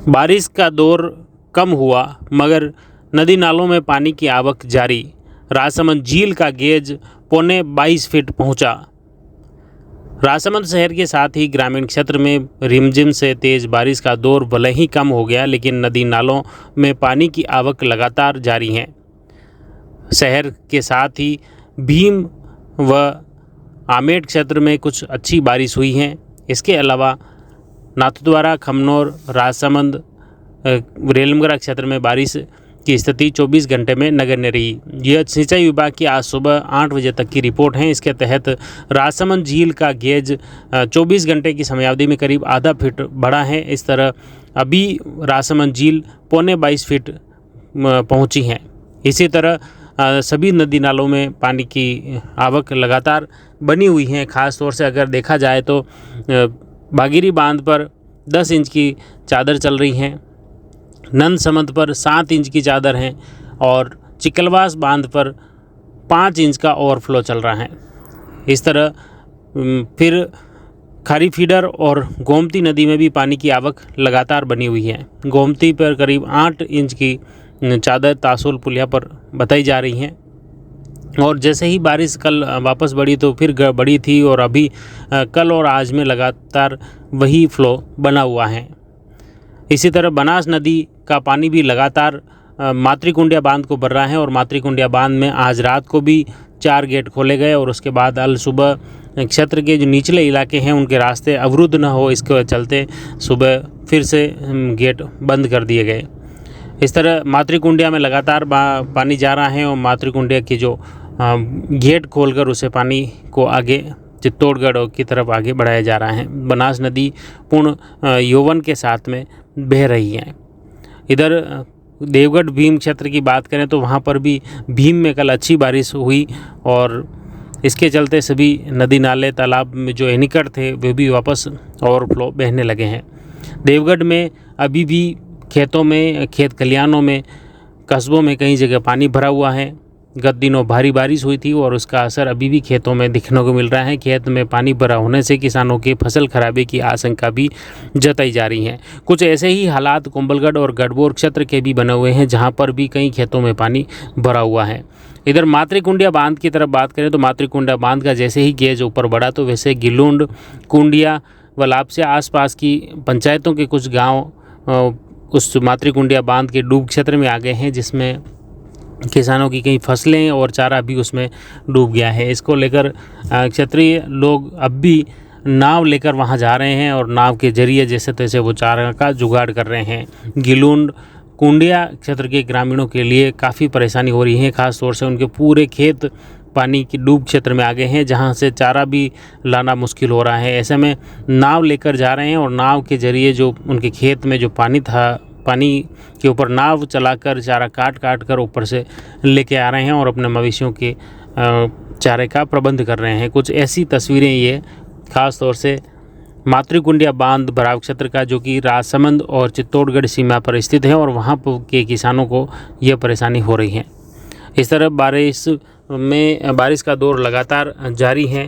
बारिश का दौर कम हुआ मगर नदी नालों में पानी की आवक जारी। राजसमंद झील का गेज 22.25 फीट पहुंचा। राजसमंद शहर के साथ ही ग्रामीण क्षेत्र में रिमझिम से तेज़ बारिश का दौर भले ही कम हो गया, लेकिन नदी नालों में पानी की आवक लगातार जारी है। शहर के साथ ही भीम व आमेठ क्षेत्र में कुछ अच्छी बारिश हुई है। इसके अलावा नाथद्वारा, खमनौर, राजसमंद, रेलमगरा क्षेत्र में बारिश की स्थिति 24 घंटे में नगण्य रही। यह सिंचाई विभाग की आज सुबह 8 बजे तक की रिपोर्ट है। इसके तहत राजसमंद झील का गेज 24 घंटे की समयावधि में करीब आधा फीट बढ़ा है। इस तरह अभी राजसमंद झील 22.25 फीट पहुंची है। इसी तरह सभी नदी नालों में पानी की आवक लगातार बनी हुई है। ख़ास तौर से अगर देखा जाए तो भागीरथी बांध पर 10 इंच की चादर चल रही है, नंदसमंद पर 7 इंच की चादर है और चिकलवास बांध पर 5 इंच का ओवरफ्लो चल रहा है। इस तरह फिर खारी फीडर और गोमती नदी में भी पानी की आवक लगातार बनी हुई है। गोमती पर करीब 8 इंच की चादर तासोल पुलिया पर बताई जा रही है और जैसे ही बारिश कल वापस बढ़ी तो फिर बढ़ी थी और अभी कल और आज में लगातार वही फ्लो बना हुआ है। इसी तरह बनास नदी का पानी भी लगातार मातृकुंडिया बांध को भर रहा है और मातृकुंडिया बांध में आज रात को भी 4 गेट खोले गए और उसके बाद अल सुबह क्षेत्र के जो निचले इलाके हैं उनके रास्ते अवरुद्ध न हो, इसके चलते सुबह फिर से गेट बंद कर दिए गए। इस तरह मातृकुंडिया में लगातार पानी जा रहा है और मातृकुंडिया की जो गेट खोलकर उसे पानी को आगे चित्तौड़गढ़ की तरफ आगे बढ़ाया जा रहा है। बनास नदी पूर्ण यौवन के साथ में बह रही है। इधर देवगढ़ भीम क्षेत्र की बात करें तो वहाँ पर भी भीम में कल अच्छी बारिश हुई और इसके चलते सभी नदी नाले तालाब में जो निकट थे वे भी वापस ओवरफ्लो बहने लगे हैं। देवगढ़ में अभी भी खेतों में, खेत खलिहानों में, कस्बों में कई जगह पानी भरा हुआ है। गत दिनों भारी बारिश हुई थी और उसका असर अभी भी खेतों में दिखने को मिल रहा है। खेत में पानी भरा होने से किसानों की फसल खराबे की आशंका भी जताई जा रही है। कुछ ऐसे ही हालात कुंभलगढ़ और गढ़बोर क्षेत्र के भी बने हुए हैं, जहां पर भी कई खेतों में पानी भरा हुआ है। इधर मातृकुंडिया बांध की तरफ बात करें तो मातृकुंडिया बांध का जैसे ही गेज ऊपर बढ़ा तो वैसे गिलुंड, कुंडिया व लापसे आसपास की पंचायतों के कुछ गाँव उस मातृकुंडिया बांध के डूब क्षेत्र में आ गए हैं, जिसमें किसानों की कई फसलें और चारा भी उसमें डूब गया है। इसको लेकर क्षेत्रीय लोग अब भी नाव लेकर वहां जा रहे हैं और नाव के जरिए जैसे तैसे वो चारा का जुगाड़ कर रहे हैं। गिलुंड, कुंडिया क्षेत्र के ग्रामीणों के लिए काफ़ी परेशानी हो रही है। ख़ास तौर से उनके पूरे खेत पानी की डूब क्षेत्र में आ गए हैं, जहां से चारा भी लाना मुश्किल हो रहा है। ऐसे में नाव लेकर जा रहे हैं और नाव के जरिए जो उनके खेत में जो पानी था, पानी के ऊपर नाव चलाकर चारा काट कर ऊपर से लेके आ रहे हैं और अपने मवेशियों के चारे का प्रबंध कर रहे हैं। कुछ ऐसी तस्वीरें ये ख़ास तौर से मातृकुंडिया बांध भराव क्षेत्र का, जो कि राजसमंद और चित्तौड़गढ़ सीमा पर स्थित है और वहाँ के किसानों को यह परेशानी हो रही है। इस तरह बारिश का दौर लगातार जारी है।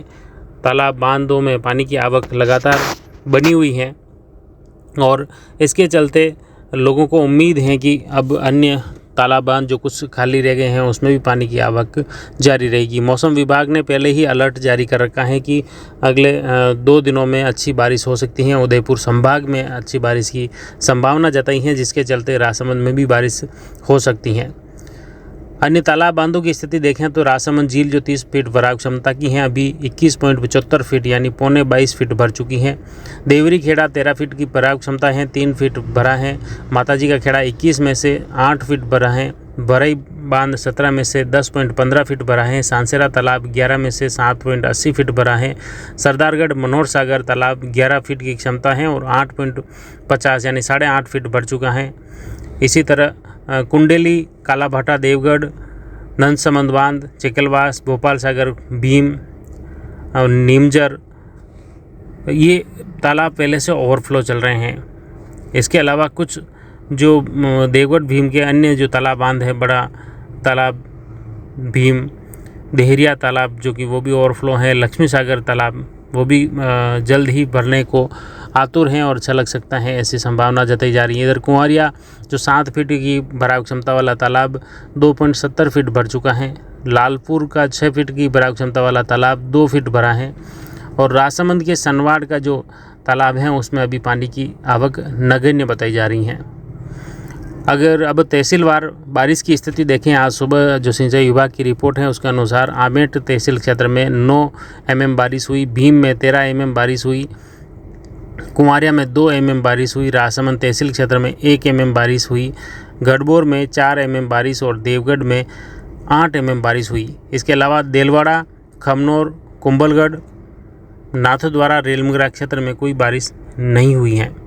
तालाब बांधों में पानी की आवक लगातार बनी हुई है और इसके चलते लोगों को उम्मीद है कि अब अन्य तालाब बांध जो कुछ खाली रह गए हैं उसमें भी पानी की आवक जारी रहेगी। मौसम विभाग ने पहले ही अलर्ट जारी कर रखा है कि अगले 2 दिनों में अच्छी बारिश हो सकती है। उदयपुर संभाग में अच्छी बारिश की संभावना जताई है, जिसके चलते राजसमंद में भी बारिश हो सकती है। अन्य तालाब बांधों की स्थिति देखें तो राजसमंद झील जो 30 फीट भराव क्षमता की है, अभी 21.75 फीट यानी 22.25 फीट भर चुकी है। देवरी खेड़ा 13 फीट की भराव क्षमता है, 3 फीट भरा है। माताजी का खेड़ा 21 में से 8 फीट भरा है। भरई बांध 17 में से 10.15 फीट भरा है। सांसेरा तालाब 11 में से 7.80 फीट भरा है। सरदारगढ़ मनोहर सागर तालाब 11 फीट की क्षमता है और 8.50 यानी 8.5 फीट भर चुका है। इसी तरह कुंडेली, कालाभाटा, देवगढ़, नंदसमंद बांध, चिकलवास, भोपाल सागर, भीम और नीमजर, ये तालाब पहले से ओवरफ्लो चल रहे हैं। इसके अलावा कुछ जो देवगढ़ भीम के अन्य जो तालाब बांध है, बड़ा तालाब भीम, देहरिया तालाब जो कि वो भी ओवरफ्लो है, लक्ष्मी सागर तालाब वो भी जल्द ही भरने को आतुर हैं और छलक सकता है, ऐसी संभावना जताई जा रही है। इधर कुंवरिया जो 7 फीट की भराव क्षमता वाला तालाब 2.70 फीट भर चुका है। लालपुर का 6 फीट की भराव क्षमता वाला तालाब 2 फीट भरा है और राजसमंद के सनवाड़ का जो तालाब है उसमें अभी पानी की आवक नगण्य बताई जा रही है। अगर अब तहसीलवार बारिश की स्थिति देखें, आज सुबह जो सिंचाई विभाग की रिपोर्ट है उसके अनुसार आमेट तहसील क्षेत्र में 9 mm बारिश हुई, भीम में 13 mm बारिश हुई, कुंवारिया में 2 mm बारिश हुई, राजसमंद तहसील क्षेत्र में 1 mm बारिश हुई, गढ़बोर में 4 mm बारिश और देवगढ़ में 8 mm बारिश हुई। इसके अलावा देलवाड़ा, खमनोर, कुंभलगढ़, नाथद्वारा, रेलमगरा क्षेत्र में कोई बारिश नहीं हुई है।